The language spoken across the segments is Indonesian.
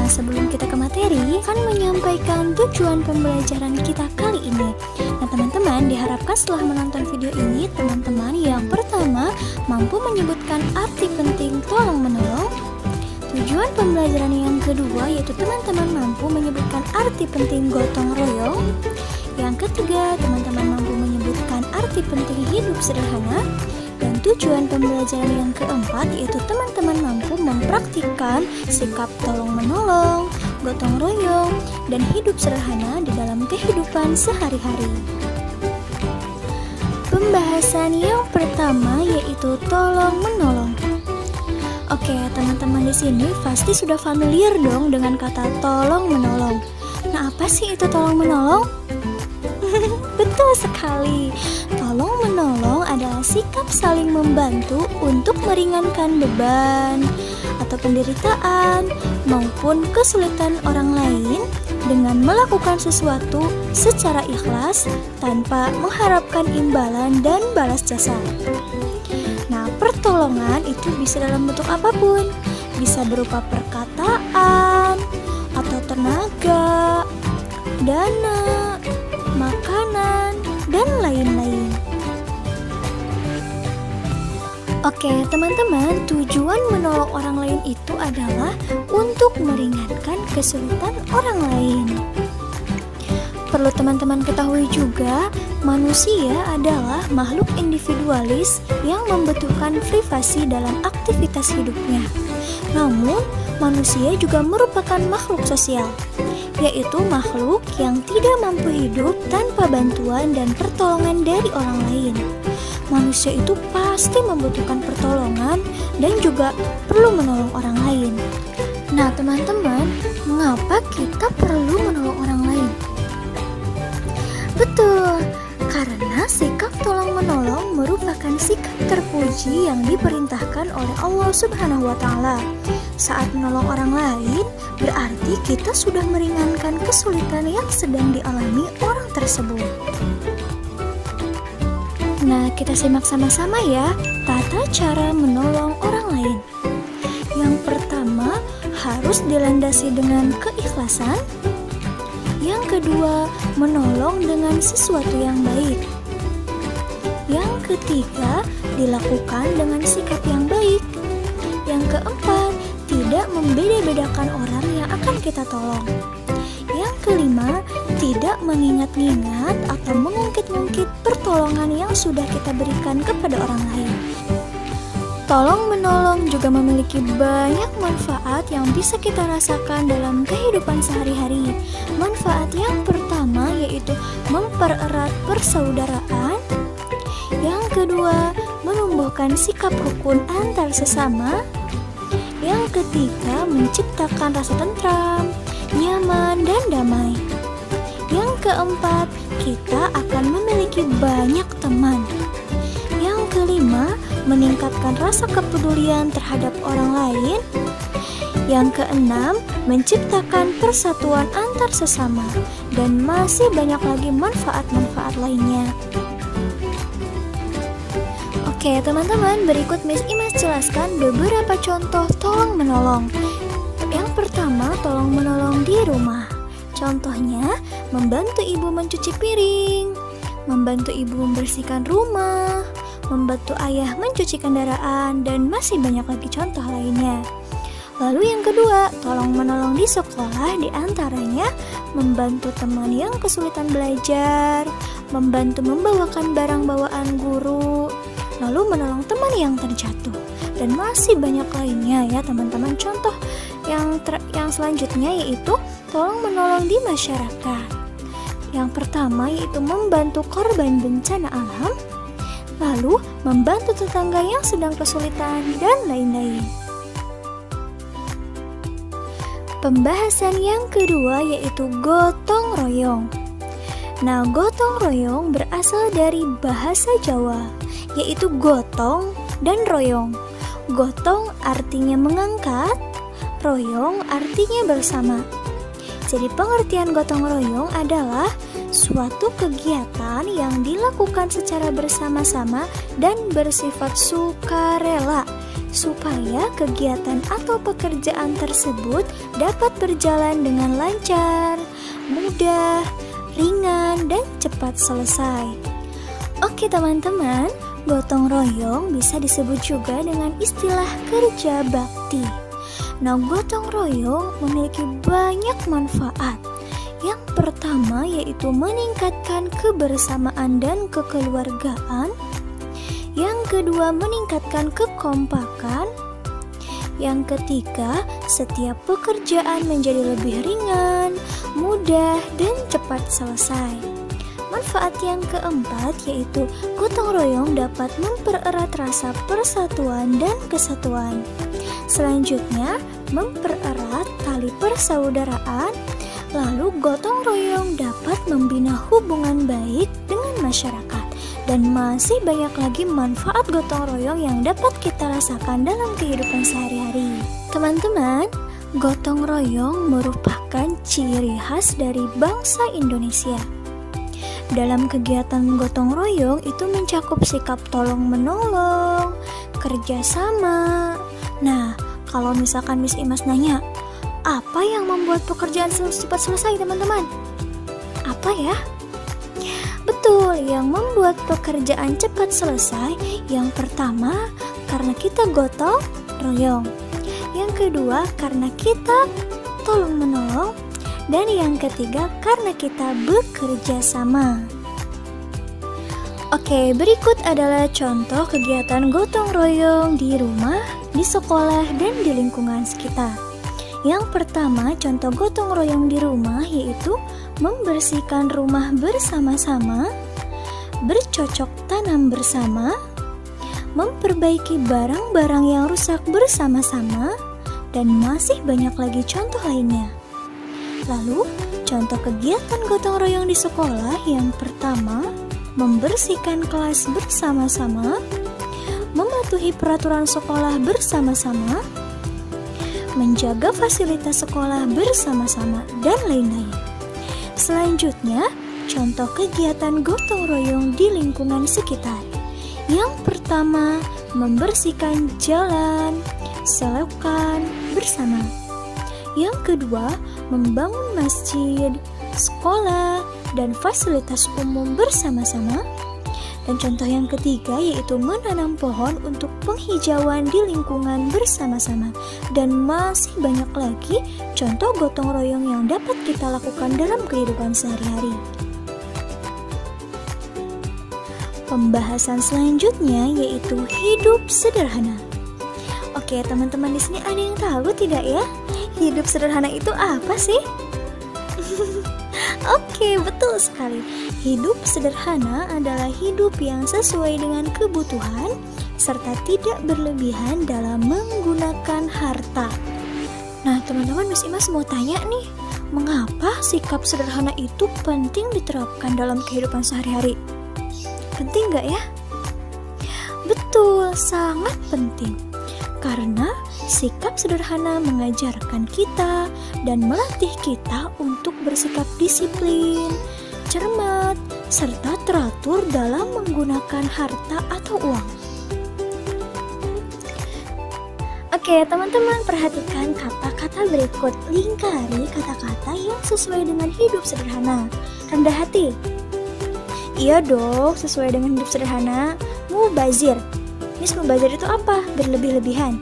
Nah, sebelum kita ke materi, akan menyampaikan tujuan pembelajaran kita kali ini. Nah, teman-teman, diharapkan setelah menonton video ini, teman-teman yang pertama mampu menyebutkan arti penting tolong-menolong. Tujuan pembelajaran yang kedua yaitu teman-teman mampu menyebutkan arti penting gotong royong. Yang ketiga, teman-teman mampu menyebutkan arti penting hidup sederhana. Dan tujuan pembelajaran yang keempat yaitu teman-teman mampu mempraktikkan sikap tolong-menolong, gotong royong, dan hidup sederhana di dalam kehidupan sehari-hari. Pembahasan yang pertama yaitu tolong-menolong. Oke, teman-teman di sini pasti sudah familiar dong dengan kata tolong-menolong. Nah, apa sih itu tolong-menolong? Betul sekali. Tolong-menolong adalah sikap saling membantu untuk meringankan beban atau penderitaan maupun kesulitan orang lain dengan melakukan sesuatu secara ikhlas tanpa mengharapkan imbalan dan balas jasa. Nah, pertolongan itu bisa dalam bentuk apapun. Bisa berupa perkataan atau tenaga, dana, makanan, dan lain-lain. Oke, teman-teman, tujuan menolong orang lain itu adalah untuk meringankan kesulitan orang lain. Perlu teman-teman ketahui juga, manusia adalah makhluk individualis yang membutuhkan privasi dalam aktivitas hidupnya. Namun, manusia juga merupakan makhluk sosial, yaitu makhluk yang tidak mampu hidup tanpa bantuan dan pertolongan dari orang lain. Manusia itu pasti membutuhkan pertolongan dan juga perlu menolong orang lain. Nah, teman-teman, mengapa kita perlu menolong orang lain? Betul, karena sikap tolong-menolong merupakan sikap terpuji yang diperintahkan oleh Allah Subhanahu wa Ta'ala. Saat menolong orang lain, berarti kita sudah meringankan kesulitan yang sedang dialami orang tersebut. Nah, kita simak sama-sama ya tata cara menolong orang lain. Yang pertama, harus dilandasi dengan keikhlasan. Yang kedua, menolong dengan sesuatu yang baik. Yang ketiga, dilakukan dengan sikap yang baik. Yang keempat, tidak membeda-bedakan orang yang akan kita tolong. Yang kelima, tidak mengingat-ingat atau mengungkit-ungkit pertolongan yang sudah kita berikan kepada orang lain. Tolong-menolong juga memiliki banyak manfaat yang bisa kita rasakan dalam kehidupan sehari-hari. Manfaat yang pertama yaitu mempererat persaudaraan. Yang kedua, menumbuhkan sikap rukun antar sesama. Yang ketiga, menciptakan rasa tentram, nyaman, dan damai. Yang keempat, kita akan memiliki banyak teman. Yang kelima, meningkatkan rasa kepedulian terhadap orang lain. Yang keenam, menciptakan persatuan antar sesama. Dan masih banyak lagi manfaat-manfaat lainnya. Oke, teman-teman, berikut Miss Imas jelaskan beberapa contoh tolong-menolong. Yang pertama, tolong-menolong di rumah. Contohnya, membantu ibu mencuci piring, membantu ibu membersihkan rumah, membantu ayah mencuci kendaraan, dan masih banyak lagi contoh lainnya. Lalu yang kedua, tolong-menolong di sekolah diantaranya membantu teman yang kesulitan belajar, membantu membawakan barang bawaan guru, lalu menolong teman yang terjatuh, dan masih banyak lainnya ya teman-teman. Contoh yang selanjutnya yaitu tolong-menolong di masyarakat. Yang pertama yaitu membantu korban bencana alam, lalu membantu tetangga yang sedang kesulitan, dan lain-lain. Pembahasan yang kedua yaitu gotong royong. Nah, gotong royong berasal dari bahasa Jawa, yaitu gotong dan royong. Gotong artinya mengangkat, royong artinya bersama. Jadi pengertian gotong royong adalah suatu kegiatan yang dilakukan secara bersama-sama dan bersifat sukarela supaya kegiatan atau pekerjaan tersebut dapat berjalan dengan lancar, mudah, ringan, dan cepat selesai. Oke teman-teman, gotong royong bisa disebut juga dengan istilah kerja bakti. Nah, gotong royong memiliki banyak manfaat. Yang pertama yaitu meningkatkan kebersamaan dan kekeluargaan. Yang kedua, meningkatkan kekompakan. Yang ketiga, setiap pekerjaan menjadi lebih ringan, mudah, dan cepat selesai. Manfaat yang keempat yaitu gotong royong dapat mempererat rasa persatuan dan kesatuan. Selanjutnya, mempererat tali persaudaraan. Lalu gotong royong dapat membina hubungan baik dengan masyarakat. Dan masih banyak lagi manfaat gotong royong yang dapat kita rasakan dalam kehidupan sehari-hari. Teman-teman, gotong royong merupakan ciri khas dari bangsa Indonesia. Dalam kegiatan gotong royong itu mencakup sikap tolong-menolong, kerjasama. Nah, kalau misalkan Miss Imas nanya, apa yang membuat pekerjaan cepat selesai teman-teman? Apa ya? Betul, yang membuat pekerjaan cepat selesai yang pertama karena kita gotong royong. Yang kedua karena kita tolong menolong. Dan yang ketiga karena kita bekerja sama. Oke, berikut adalah contoh kegiatan gotong royong di rumah, di sekolah, dan di lingkungan sekitar. Yang pertama, contoh gotong royong di rumah yaitu membersihkan rumah bersama-sama, bercocok tanam bersama, memperbaiki barang-barang yang rusak bersama-sama, dan masih banyak lagi contoh lainnya. Lalu, contoh kegiatan gotong royong di sekolah yang pertama, membersihkan kelas bersama-sama, mematuhi peraturan sekolah bersama-sama, menjaga fasilitas sekolah bersama-sama, dan lain-lain. Selanjutnya, contoh kegiatan gotong royong di lingkungan sekitar. Yang pertama, membersihkan jalan, selokan bersama. Yang kedua, membangun masjid, sekolah, dan fasilitas umum bersama-sama. Dan contoh yang ketiga yaitu menanam pohon untuk penghijauan di lingkungan bersama-sama. Dan masih banyak lagi contoh gotong royong yang dapat kita lakukan dalam kehidupan sehari-hari. Pembahasan selanjutnya yaitu hidup sederhana. Oke, teman-teman di sini ada yang tahu tidak ya? Hidup sederhana itu apa sih? Oke, betul sekali. Hidup sederhana adalah hidup yang sesuai dengan kebutuhan serta tidak berlebihan dalam menggunakan harta. Nah, teman-teman, Miss Imas mau tanya nih, mengapa sikap sederhana itu penting diterapkan dalam kehidupan sehari-hari? Penting nggak ya? Betul, sangat penting. Karena sikap sederhana mengajarkan kita dan melatih kita untuk bersikap disiplin, cermat, serta teratur dalam menggunakan harta atau uang. Oke, teman-teman, perhatikan kata-kata berikut. Lingkari kata-kata yang sesuai dengan hidup sederhana. Rendah hati. Iya dong, sesuai dengan hidup sederhana. Mubazir. Miss, mubazir itu apa? Berlebih-lebihan.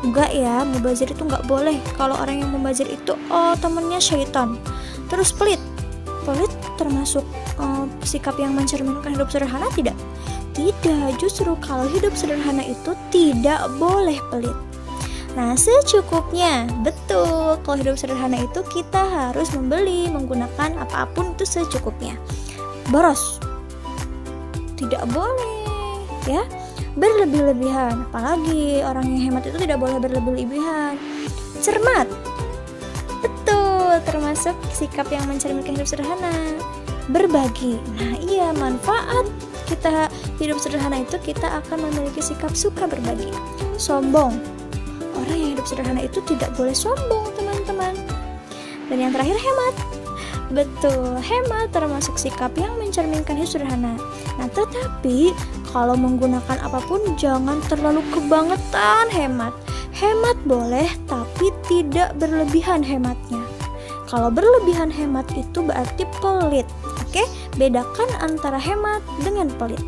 Enggak ya, mubazir itu enggak boleh. Kalau orang yang mubazir itu temennya syaitan. Terus pelit. Pelit termasuk sikap yang mencerminkan hidup sederhana tidak? Tidak, justru kalau hidup sederhana itu tidak boleh pelit. Nah, secukupnya. Betul, kalau hidup sederhana itu kita harus membeli, menggunakan apapun itu secukupnya. Boros. Tidak boleh, ya. Berlebih-lebihan, apalagi orang yang hemat itu tidak boleh berlebih-lebihan. Cermat, betul, termasuk sikap yang mencerminkan hidup sederhana. Berbagi, nah iya, manfaat kita hidup sederhana itu kita akan memiliki sikap suka berbagi. Sombong, orang yang hidup sederhana itu tidak boleh sombong, teman-teman. Dan yang terakhir, hemat. Betul, hemat termasuk sikap yang mencerminkan hidup sederhana. Nah, tetapi Kalau menggunakan apapun jangan terlalu kebangetan hemat. Hemat boleh, tapi tidak berlebihan hematnya. Kalau berlebihan hemat itu berarti pelit. Oke, bedakan antara hemat dengan pelit.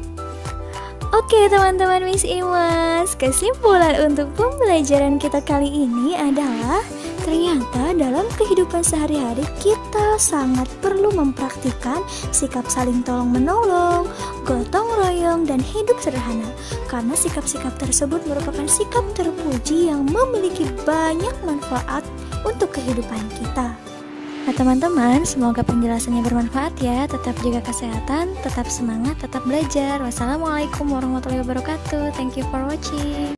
Oke teman-teman Miss Imas, kesimpulan untuk pembelajaran kita kali ini adalah ternyata dalam kehidupan sehari-hari kita sangat perlu mempraktikkan sikap saling tolong-menolong, gotong royong, dan hidup sederhana. Karena sikap-sikap tersebut merupakan sikap terpuji yang memiliki banyak manfaat untuk kehidupan kita. Nah teman-teman, semoga penjelasannya bermanfaat ya. Tetap jaga kesehatan, tetap semangat, tetap belajar. Wassalamualaikum warahmatullahi wabarakatuh. Thank you for watching.